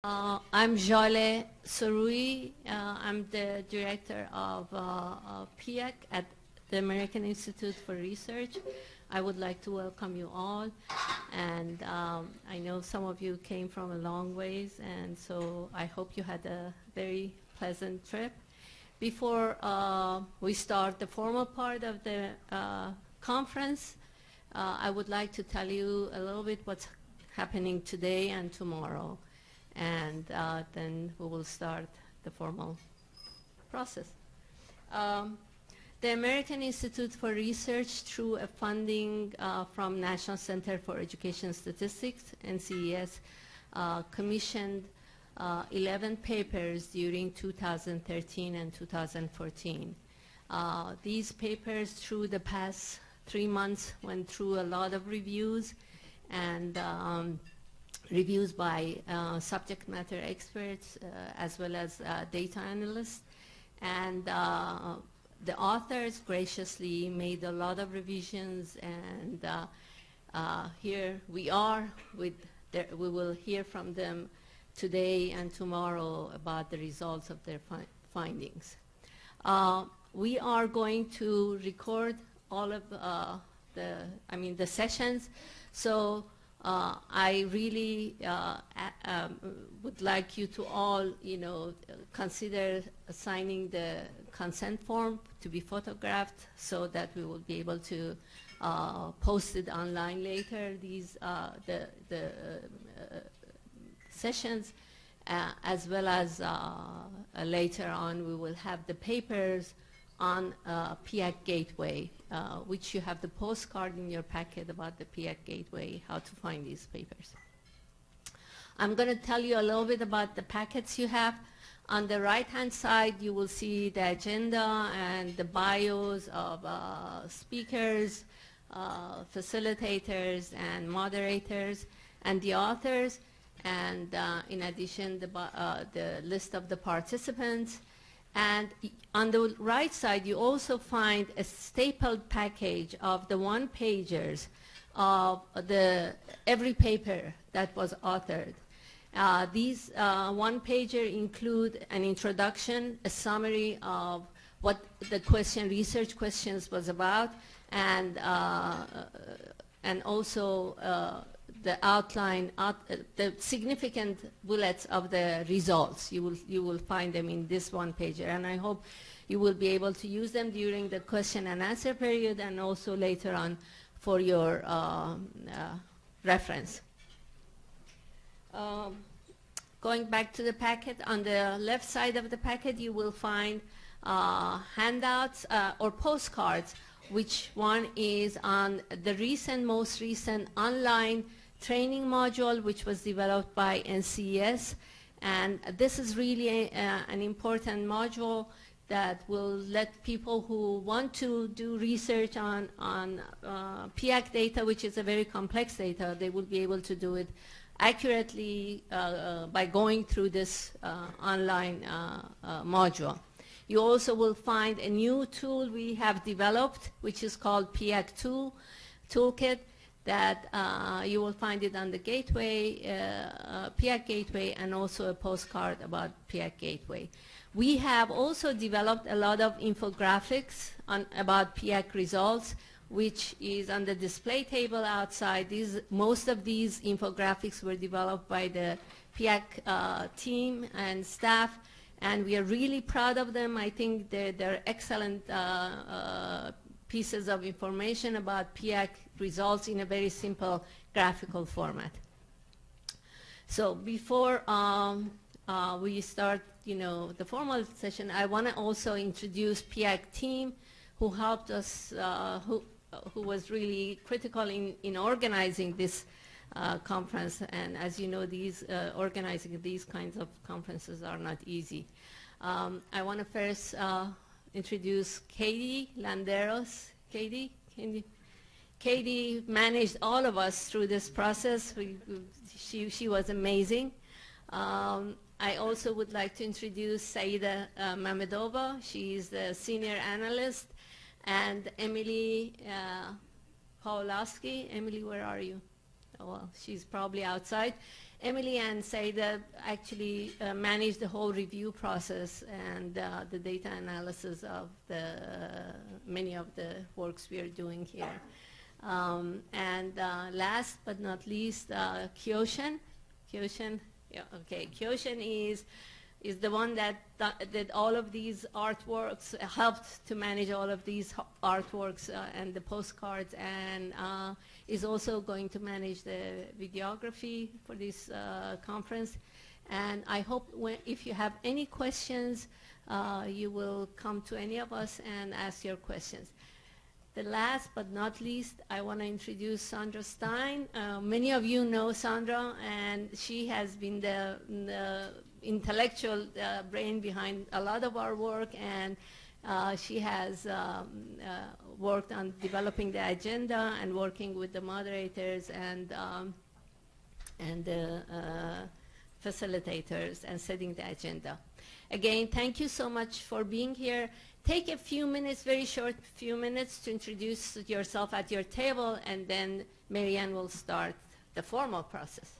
I'm Jaleh Soroui. I'm the director of PIAAC at the American Institute for Research. I would like to welcome you all. And I know some of you came from a long ways, and so I hope you had a very pleasant trip. Before we start the formal part of the conference, I would like to tell you a little bit what's happening today and tomorrow. And then we will start the formal process. The American Institute for Research, through a funding from National Center for Education Statistics, NCES, commissioned 11 papers during 2013 and 2014. These papers, through the past 3 months, went through a lot of reviews and reviews by subject matter experts as well as data analysts. And the authors graciously made a lot of revisions, and here we are. We will hear from them today and tomorrow about the results of their findings. We are going to record all of the sessions. So I really would like you to all, consider signing the consent form to be photographed so that we will be able to post it online later. These the sessions, as well as later on we will have the papers on PIAAC Gateway, which you have the postcard in your packet about the PIAAC Gateway, how to find these papers. I'm going to tell you a little bit about the packets you have. On the right-hand side, you will see the agenda and the bios of speakers, facilitators, and moderators, and the authors, and in addition, the list of the participants. And on the right side, you also find a stapled package of the one-pagers of every paper that was authored. These one-pager include an introduction, a summary of what the research questions was about, and also the outline, the significant bullets of the results. You will find them in this one pager, and I hope you will be able to use them during the question and answer period and also later on for your reference. Going back to the packet, on the left side of the packet you will find handouts or postcards, which one is on the most recent online training module, which was developed by NCES. And this is really an important module that will let people who want to do research on PIAAC data, which is a very complex data, they will be able to do it accurately by going through this online module. You also will find a new tool we have developed, which is called PIAAC Toolkit, that you will find it on the Gateway, PIAAC Gateway, and also a postcard about PIAAC Gateway. We have also developed a lot of infographics about PIAAC results, which is on the display table outside. Most of these infographics were developed by the PIAAC team and staff, and we are really proud of them. I think they're excellent pieces of information about PIAAC results in a very simple graphical format. So before we start, the formal session, I want to also introduce PIAAC team who helped us, who was really critical in organizing this conference. And as you know, organizing these kinds of conferences are not easy. I want to first introduce Katie Landeros. Katie managed all of us through this process. She was amazing. I also would like to introduce Saida Mamedova. She is the senior analyst, and Emily Pawlowski. Emily, where are you? well, she's probably outside. Emily and Saida actually manage the whole review process and the data analysis of many of the works we are doing here. And last but not least, Kyoshin. Kyoshin, yeah, okay. Kyoshin is the one that did all of these artworks, helped to manage all of these artworks and the postcards, and is also going to manage the videography for this conference. And I hope if you have any questions, you will come to any of us and ask your questions. The last but not least, I want to introduce Sandra Stein. Many of you know Sandra, and she has been the intellectual brain behind a lot of our work, and she has worked on developing the agenda and working with the moderators and the facilitators and setting the agenda. Again, thank you so much for being here. Take a few minutes, very short few minutes, to introduce yourself at your table, and then Marianne will start the formal process.